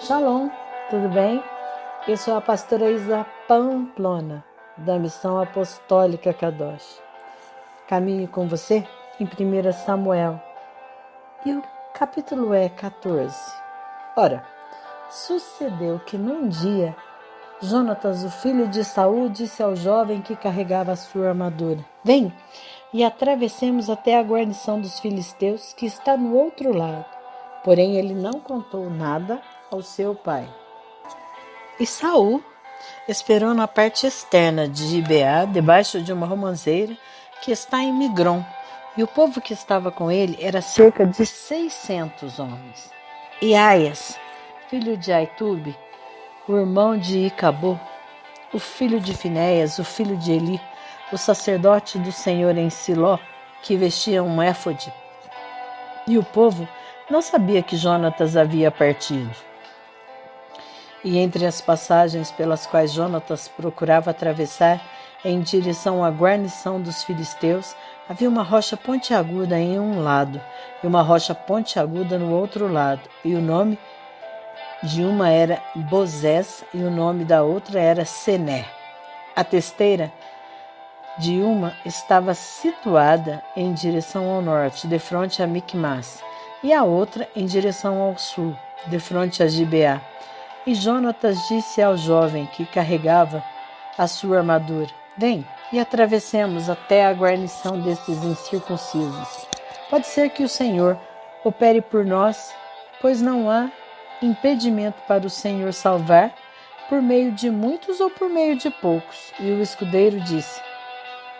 Shalom, tudo bem? Eu sou a pastora Isa Pamplona, da Missão Apostólica Kadosh. Caminho com você em 1 Samuel, e o capítulo é 14. Ora, sucedeu que num dia, Jonatas, o filho de Saul, disse ao jovem que carregava a sua armadura: Vem e atravessemos até a guarnição dos filisteus, que está no outro lado. Porém, ele não contou nada ao seu pai. E Saul esperou na parte externa de Gibeá, debaixo de uma romanceira que está em Migron, e o povo que estava com ele era cerca de 600 homens. E Aias, filho de Aitube, o irmão de Icabô, o filho de Finéias, o filho de Eli, o sacerdote do Senhor em Siló, que vestia um éfode. E o povo não sabia que Jonatas havia partido. E entre as passagens pelas quais Jonatas procurava atravessar em direção à guarnição dos filisteus, havia uma rocha pontiaguda em um lado e uma rocha pontiaguda no outro lado, e o nome de uma era Bozés e o nome da outra era Sené. A testeira de uma estava situada em direção ao norte, defronte a Micmas, e a outra em direção ao sul, defronte a Gibeá. E Jonatas disse ao jovem que carregava a sua armadura: Vem e atravessemos até a guarnição desses incircuncisos. Pode ser que o Senhor opere por nós, pois não há impedimento para o Senhor salvar por meio de muitos ou por meio de poucos. E o escudeiro disse: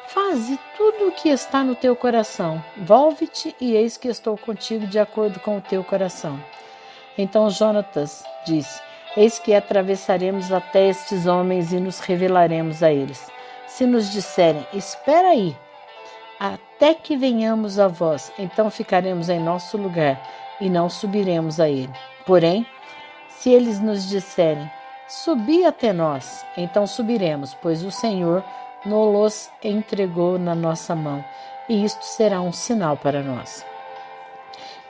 Faze tudo o que está no teu coração. Volve-te e eis que estou contigo de acordo com o teu coração. Então Jonatas disse: Eis que atravessaremos até estes homens e nos revelaremos a eles. Se nos disserem: Espera aí, até que venhamos a vós, então ficaremos em nosso lugar e não subiremos a ele. Porém, se eles nos disserem: Subi até nós, então subiremos, pois o Senhor nos entregou na nossa mão, e isto será um sinal para nós.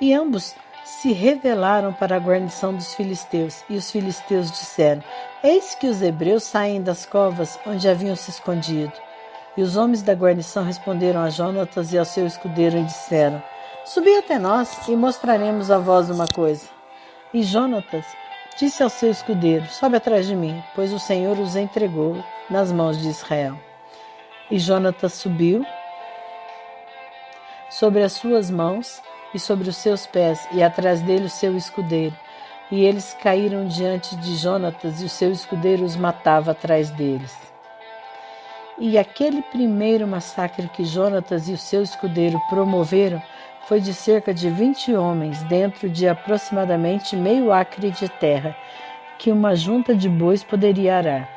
E ambos se revelaram para a guarnição dos filisteus, e os filisteus disseram: Eis que os hebreus saem das covas onde haviam se escondido. E os homens da guarnição responderam a Jonatas e ao seu escudeiro e disseram: Subi até nós e mostraremos a vós uma coisa. E Jonatas disse ao seu escudeiro: Sobe atrás de mim, pois o Senhor os entregou nas mãos de Israel. E Jonatas subiu sobre as suas mãos e sobre os seus pés, e atrás dele o seu escudeiro. E eles caíram diante de Jonatas, e o seu escudeiro os matava atrás deles. E aquele primeiro massacre que Jonatas e o seu escudeiro promoveram foi de cerca de 20 homens, dentro de aproximadamente meio acre de terra, que uma junta de bois poderia arar.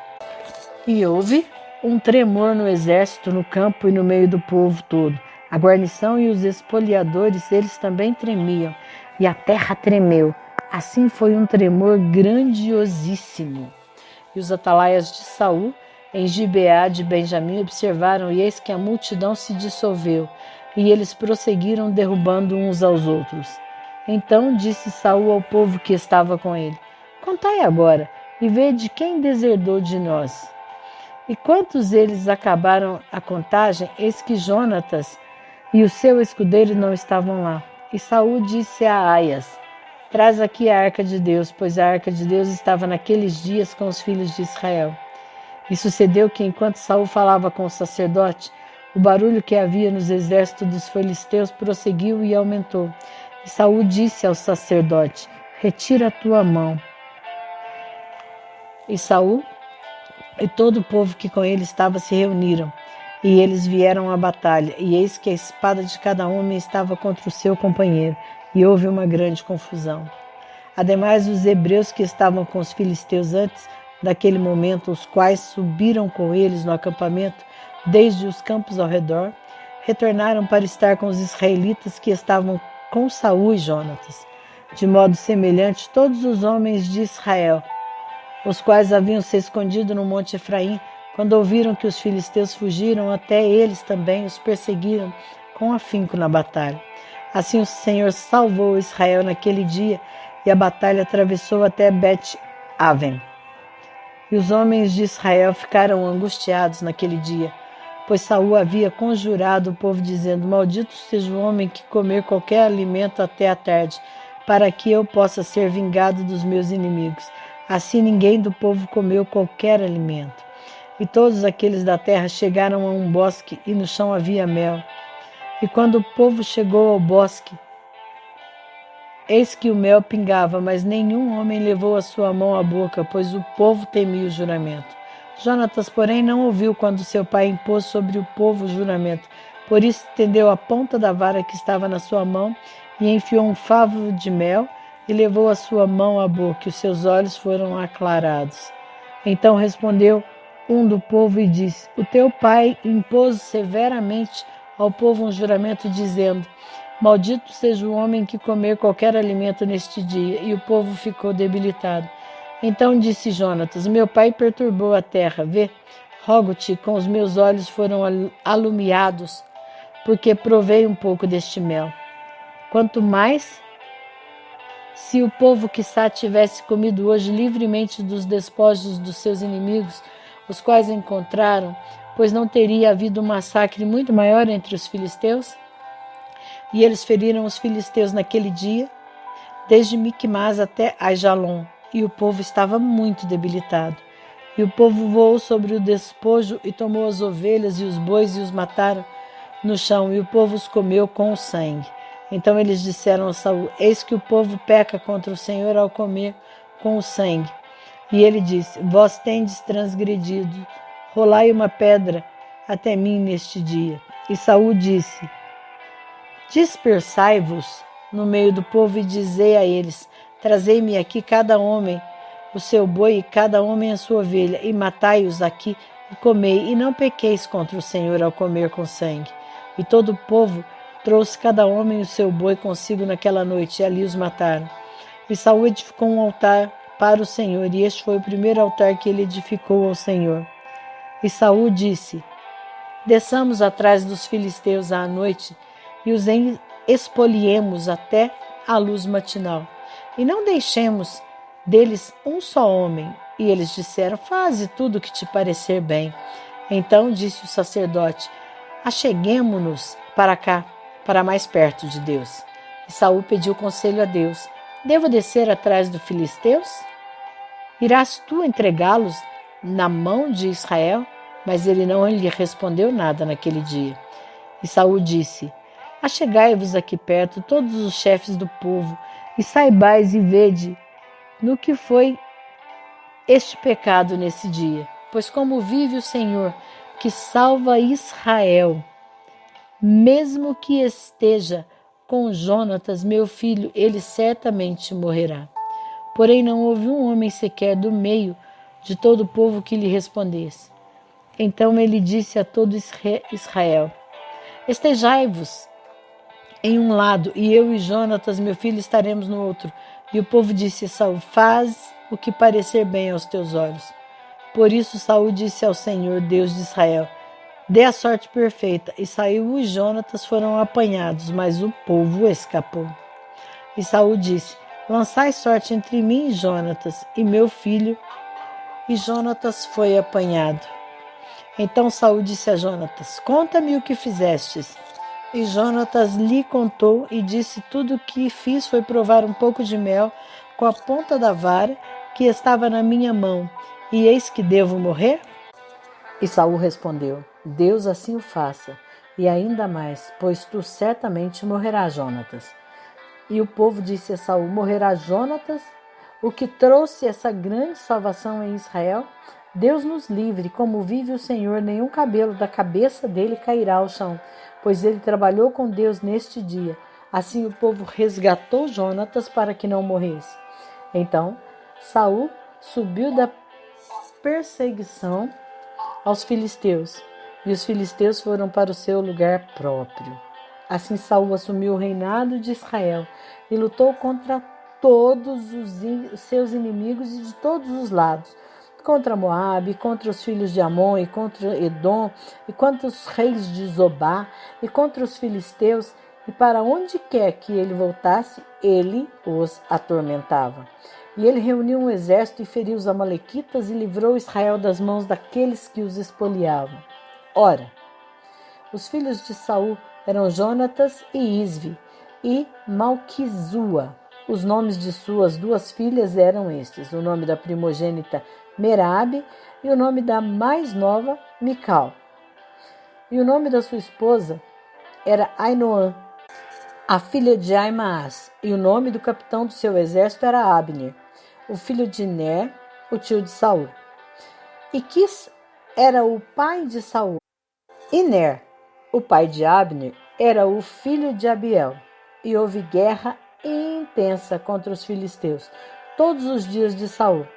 E houve um tremor no exército, no campo e no meio do povo todo. A guarnição e os espoliadores, eles também tremiam, e a terra tremeu. Assim foi um tremor grandiosíssimo. E os atalaias de Saul, em Gibeá de Benjamim, observaram, e eis que a multidão se dissolveu, e eles prosseguiram derrubando uns aos outros. Então disse Saul ao povo que estava com ele: Contai agora, e vede quem deserdou de nós. E quantos eles acabaram a contagem, eis que Jonatas e o seu escudeiro não estavam lá. E Saul disse a Aias: Traz aqui a arca de Deus, pois a arca de Deus estava naqueles dias com os filhos de Israel. E sucedeu que, enquanto Saul falava com o sacerdote, o barulho que havia nos exércitos dos filisteus prosseguiu e aumentou. E Saul disse ao sacerdote: Retira a tua mão. E Saul e todo o povo que com ele estava se reuniram, e eles vieram à batalha, e eis que a espada de cada homem estava contra o seu companheiro, e houve uma grande confusão. Ademais, os hebreus que estavam com os filisteus antes daquele momento, os quais subiram com eles no acampamento, desde os campos ao redor, retornaram para estar com os israelitas que estavam com Saul e Jonatas. De modo semelhante, todos os homens de Israel, os quais haviam se escondido no monte Efraim, quando ouviram que os filisteus fugiram, até eles também os perseguiram com afinco na batalha. Assim o Senhor salvou Israel naquele dia, e a batalha atravessou até Bet-Aven. E os homens de Israel ficaram angustiados naquele dia, pois Saul havia conjurado o povo, dizendo: Maldito seja o homem que comer qualquer alimento até a tarde, para que eu possa ser vingado dos meus inimigos. Assim ninguém do povo comeu qualquer alimento. E todos aqueles da terra chegaram a um bosque, e no chão havia mel. E quando o povo chegou ao bosque, eis que o mel pingava, mas nenhum homem levou a sua mão à boca, pois o povo temia o juramento. Jonatas, porém, não ouviu quando seu pai impôs sobre o povo o juramento. Por isso estendeu a ponta da vara que estava na sua mão e enfiou um favo de mel e levou a sua mão à boca, e os seus olhos foram aclarados. Então respondeu um do povo e disse: O teu pai impôs severamente ao povo um juramento, dizendo: Maldito seja o homem que comer qualquer alimento neste dia. E o povo ficou debilitado. Então disse Jonatas: Meu pai perturbou a terra. Vê, rogo-te, com os meus olhos foram alumiados, porque provei um pouco deste mel. Quanto mais, se o povo quiçá tivesse comido hoje livremente dos despojos dos seus inimigos, os quais encontraram, pois não teria havido um massacre muito maior entre os filisteus? E eles feriram os filisteus naquele dia, desde Micmas até Aijalon, e o povo estava muito debilitado. E o povo voou sobre o despojo e tomou as ovelhas e os bois e os mataram no chão, e o povo os comeu com o sangue. Então eles disseram a Saul: Eis que o povo peca contra o Senhor ao comer com o sangue. E ele disse: Vós tendes transgredido, rolai uma pedra até mim neste dia. E Saul disse: Dispersai-vos no meio do povo e dizei a eles: Trazei-me aqui cada homem o seu boi e cada homem a sua ovelha, e matai-os aqui e comei, e não pequeis contra o Senhor ao comer com sangue. E todo o povo trouxe cada homem o seu boi consigo naquela noite, e ali os mataram. E Saul edificou um altar para o Senhor, e este foi o primeiro altar que ele edificou ao Senhor. E Saul disse: Desçamos atrás dos filisteus à noite, e os expoliemos até a luz matinal, e não deixemos deles um só homem. E eles disseram: Faze tudo o que te parecer bem. Então disse o sacerdote: Acheguemo-nos para cá, para mais perto de Deus. E Saul pediu conselho a Deus: Devo descer atrás dos filisteus? Irás tu entregá-los na mão de Israel? Mas ele não lhe respondeu nada naquele dia. E Saul disse: Achegai-vos aqui perto, todos os chefes do povo, e saibais e vede no que foi este pecado nesse dia. Pois como vive o Senhor, que salva Israel, mesmo que esteja com Jonatas, meu filho, ele certamente morrerá. Porém não houve um homem sequer do meio de todo o povo que lhe respondesse. Então ele disse a todo Israel: Estejai-vos em um lado, e eu e Jonatas, meu filho, estaremos no outro. E o povo disse a Saul: Faz o que parecer bem aos teus olhos. Por isso Saul disse ao Senhor, Deus de Israel: Dê a sorte perfeita. E Saul e Jonatas foram apanhados, mas o povo escapou. E Saul disse: Lançai sorte entre mim e Jonatas, e meu filho. E Jonatas foi apanhado. Então Saul disse a Jonatas: Conta-me o que fizestes. E Jonatas lhe contou e disse: Tudo o que fiz foi provar um pouco de mel com a ponta da vara que estava na minha mão. E eis que devo morrer? E Saul respondeu: Deus assim o faça, e ainda mais, pois tu certamente morrerás, Jonatas. E o povo disse a Saul: Morrerá Jonatas, o que trouxe essa grande salvação em Israel? Deus nos livre, como vive o Senhor, nenhum cabelo da cabeça dele cairá ao chão, pois ele trabalhou com Deus neste dia. Assim o povo resgatou Jonatas para que não morresse. Então Saul subiu da perseguição aos filisteus, e os filisteus foram para o seu lugar próprio. Assim Saul assumiu o reinado de Israel e lutou contra todos os seus inimigos e de todos os lados, contra Moabe, contra os filhos de Amon, e contra Edom, e contra os reis de Zobá, e contra os filisteus, e para onde quer que ele voltasse, ele os atormentava. E ele reuniu um exército e feriu os amalequitas e livrou Israel das mãos daqueles que os espoliavam. Ora, os filhos de Saul eram Jonatas e Isvi e Malquizua. Os nomes de suas duas filhas eram estes: o nome da primogênita Merabe e o nome da mais nova Mical. E o nome da sua esposa era Ainoã, a filha de Aimaas, e o nome do capitão do seu exército era Abner, o filho de Ner, o tio de Saul. E Quis era o pai de Saul. E Ner, o pai de Abner, era o filho de Abiel. E houve guerra intensa contra os filisteus todos os dias de Saul.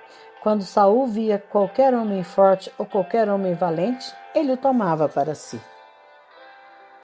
Quando Saul via qualquer homem forte ou qualquer homem valente, ele o tomava para si.